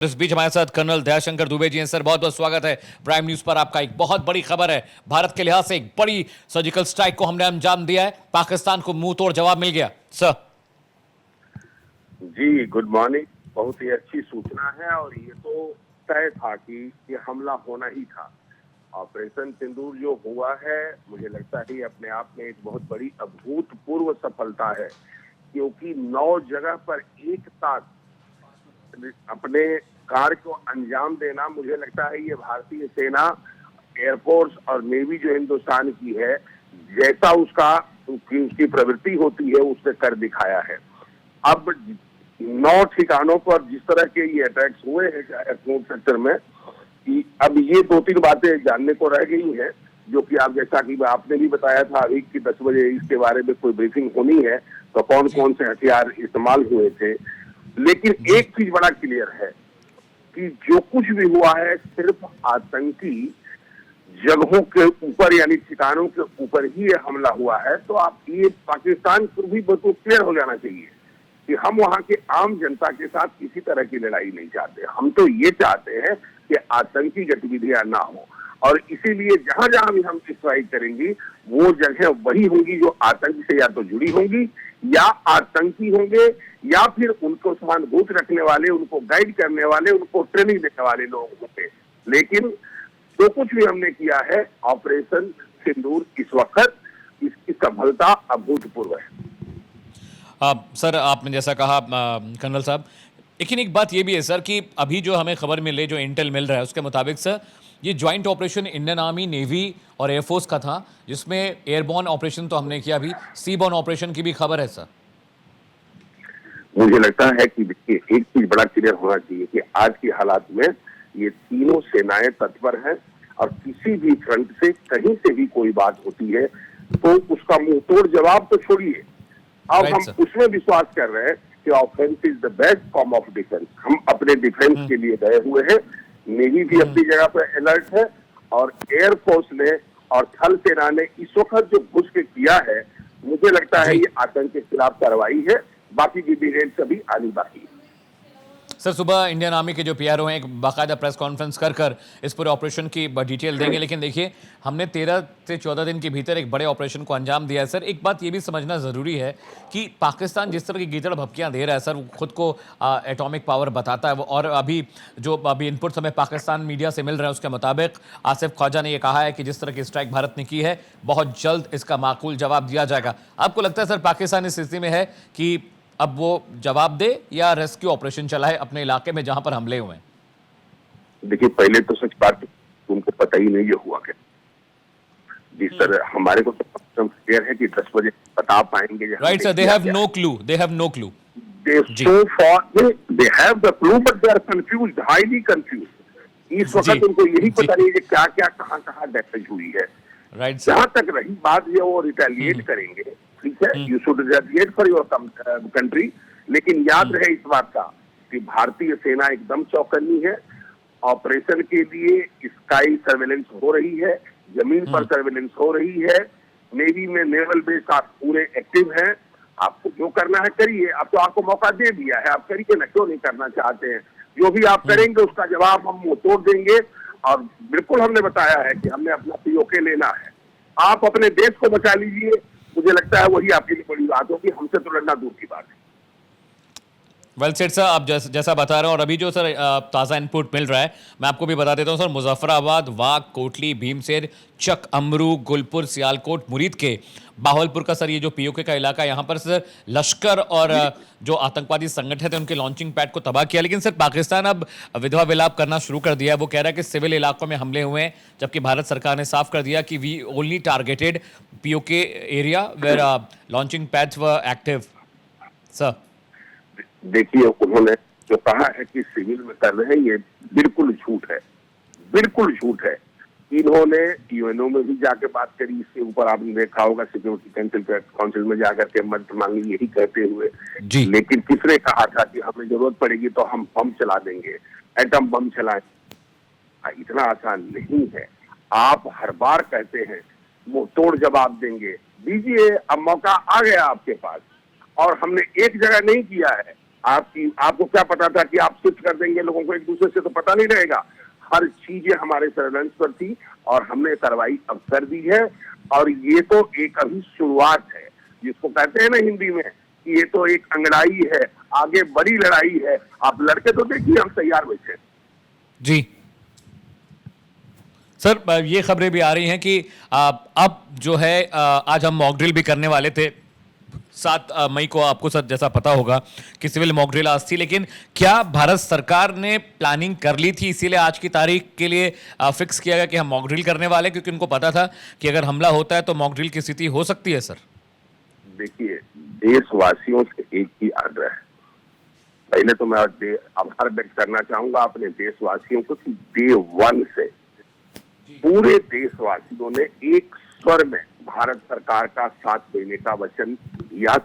इस बीच हमारे साथ कर्नल दयाशंकर दुबे जी हैं। सर, बहुत बहुत स्वागत है प्राइम न्यूज पर। आपका एक बहुत बड़ी खबर है, भारत के लिहाज से एक बड़ी सर्जिकल स्ट्राइक को हमने अंजाम दिया है, पाकिस्तान को मुंह तोड़ जवाब मिल गया। सर जी, गुड मॉर्निंग। बहुत ही अच्छी सूचना है और ये तो तय था कि ये हमला होना ही था। ऑपरेशन सिंदूर जो हुआ है, मुझे लगता है ये अपने आप में एक बहुत बड़ी अभूतपूर्व सफलता है, क्योंकि 9 जगह पर एक साथ अपने कार्य को अंजाम देना, मुझे लगता है ये भारतीय सेना, एयरफोर्स और नेवी जो हिंदुस्तान की है, जैसा उसकी प्रवृत्ति होती है उसने कर दिखाया है। अब 9 ठिकानों पर जिस तरह के ये अटैक्स हुए हैं एयरपोर्ट सेक्टर में, कि अब ये 2-3 बातें जानने को रह गई हैं, जो कि आप जैसा कि आपने भी बताया था अभी कि 10 बजे इसके बारे में कोई ब्रीफिंग होनी है, तो कौन कौन से हथियार इस्तेमाल हुए थे। लेकिन एक चीज बड़ा क्लियर है कि जो कुछ भी हुआ है सिर्फ आतंकी जगहों के ऊपर यानी ठिकानों के ऊपर ही ये हमला हुआ है। तो आप ये पाकिस्तान को भी बिल्कुल क्लियर हो जाना चाहिए कि हम वहां के आम जनता के साथ किसी तरह की लड़ाई नहीं चाहते। हम तो ये चाहते हैं कि आतंकी गतिविधियां ना हो, और इसीलिए जहां जहां भी हम स्ट्राइक करेंगे वो जगह वही होंगी जो आतंक से या तो जुड़ी होंगी या आतंकी होंगे या फिर उनको सहानुभूति रखने वाले, उनको गाइड करने वाले, उनको ट्रेनिंग देने वाले लोग होंगे। लेकिन जो कुछ भी हमने किया है ऑपरेशन सिंदूर इस वक्त, इसकी सफलता अभूतपूर्व है। सर, आपने जैसा कहा कर्नल साहब, लेकिन एक बात ये भी है सर कि अभी जो हमें खबर मिले, जो इंटेल मिल रहा है उसके मुताबिक सर, ये joint operation Indian army, navy और एयरफोर्स का था, जिसमें एयरबॉर्न ऑपरेशन तो हमने किया, अभी सीबॉर्न ऑपरेशन की भी खबर है सर। मुझे लगता है कि देखिए एक चीज बड़ा क्लियर होना चाहिए कि आज के हालात में ये तीनों सेनाएं तत्पर हैं, और किसी भी फ्रंट से कहीं से भी कोई बात होती है तो उसका मुंहतोड़ जवाब तो छोड़िए, अब हम उसमें विश्वास कर रहे हैं कि offence is the best form of defence. हम अपने डिफेंस के लिए गए हुए हैं। नेवी भी अपनी जगह पर अलर्ट है, और एयरफोर्स ने और थल सेना ने इस वक्त जो घुस के किया है, मुझे लगता है ये आतंक के खिलाफ कार्रवाई है। बाकी की डिटेल्स अभी आनी बाकी है। सर, सुबह इंडियन आर्मी के जो पीआरओ हैं एक बाकायदा प्रेस कॉन्फ्रेंस कर इस पूरे ऑपरेशन की डिटेल देंगे, लेकिन देखिए हमने 13 से 14 दिन के भीतर एक बड़े ऑपरेशन को अंजाम दिया है। सर, एक बात ये भी समझना ज़रूरी है कि पाकिस्तान जिस तरह की गीदड़ भपकियां दे रहा है सर, वो खुद को एटॉमिक पावर बताता है, और अभी इनपुट्स हमें पाकिस्तान मीडिया से मिल रहे हैं उसके मुताबिक आसिफ ख्वाजा ने यह कहा है कि जिस तरह की स्ट्राइक भारत ने की है, बहुत जल्द इसका माकूल जवाब दिया जाएगा। आपको लगता है सर पाकिस्तान इस स्थिति में है कि अब वो जवाब दे या रेस्क्यू ऑपरेशन चलाए अपने इलाके में जहां पर हमले हुए हैं? देखिए, पहले तो सच बात तुमको पता ही नहीं ये हुआ क्या। जिस तरह हमारे को तो क्लियर है कि 10 बजे बता पाएंगे। Right sir, they have no clue, they have no clue. They have the clue but they are confused, highly confused. इस वक्त उनको यही पता नहीं है क्या क्या कहां डैमेज हुई है। राइट, जहां तक रही बात ये वो रिटेलिएट करेंगे, ठीक है, you should retaliate for your country, लेकिन याद रहे इस बात का कि भारतीय सेना एकदम चौकन्नी है। ऑपरेशन के लिए स्काई सर्वेलेंस हो रही है, जमीन पर सर्वेलेंस हो रही है, नेवी में नेवल बेस आप पूरे एक्टिव हैं। आपको जो करना है करिए, अब तो आपको मौका दे दिया है, आप करिए ना, क्यों नहीं करना चाहते हैं। जो भी आप करेंगे उसका जवाब हम मुंह तोड़ देंगे, और बिल्कुल हमने बताया है कि हमने अपना पीओके लेना है। आप अपने देश को बचा लीजिए, मुझे लगता है वही आपके लिए बड़ी बात होगी, हमसे तो लड़ना दूर की बात है। वेल सेड सर, आप जैसा बता रहे हैं, और अभी जो सर ताज़ा इनपुट मिल रहा है मैं आपको भी बता देता हूं सर। मुजफ्फराबाद, वाक, कोटली, भीमसेर, चक, अमरू, गुलपुर, सियालकोट, मुरीद के बाहवलपुर का सर ये जो पीओके का इलाका है, यहाँ पर सर लश्कर और जो आतंकवादी संगठन थे उनके लॉन्चिंग पैड को तबाह किया। लेकिन सर पाकिस्तान अब विधवा विलाप करना शुरू कर दिया है। वो कह रहा है कि सिविल इलाकों में हमले हुए हैं, जबकि भारत सरकार ने साफ कर दिया कि we only targeted PoK area where launching pads were active. Sir देखिए, उन्होंने जो कहा है कि सिविल में कर रहे हैं, ये बिल्कुल झूठ है, बिल्कुल झूठ है। इन्होंने यूएनओ में भी जाके बात करी इसके ऊपर, आपने देखा होगा सिक्योरिटी काउंसिल में जाकर के मदद मांगी, यही कहते हुए। लेकिन किसने कहा था कि हमें जरूरत पड़ेगी तो हम बम चला देंगे, एटम बम चलाएं। इतना आसान नहीं है। आप हर बार कहते हैं वो तोड़ जवाब देंगे, दीजिए, अब मौका आ गया आपके पास। और हमने एक जगह नहीं किया है, आपको क्या पता था कि आप शिफ्ट कर देंगे लोगों को, एक दूसरे से तो पता नहीं रहेगा। हर चीजें हमारे सर्वेलेंस पर थी और हमने कार्रवाई अब कर दी है। और ये तो एक अभी शुरुआत है, जिसको कहते हैं ना हिंदी में कि ये तो एक अंगड़ाई है, आगे बड़ी लड़ाई है। आप लड़के तो देखिए, हम तैयार बैठे। जी सर, ये खबरें भी आ रही हैं कि अब जो है आज हम मॉक ड्रिल भी करने वाले थे 7 मई को। आपको सर जैसा पता होगा कि सिविल मॉक ड्रिल आज थी, लेकिन क्या भारत सरकार ने प्लानिंग कर ली थी इसीलिए आज की तारीख के लिए फिक्स किया गया कि हम मॉक ड्रिल करने वाले, क्योंकि उनको पता था कि अगर हमला होता है तो मॉक ड्रिल की स्थिति हो सकती है? सर देखिए, देशवासियों से एक ही आग्रह है। पहले तो मैं आभार व्यक्त करना चाहूंगा अपने देशवासियों को कि डे 1 से पूरे देशवासियों ने एक स्वर में भारत सरकार का साथ देने का वचन दिया।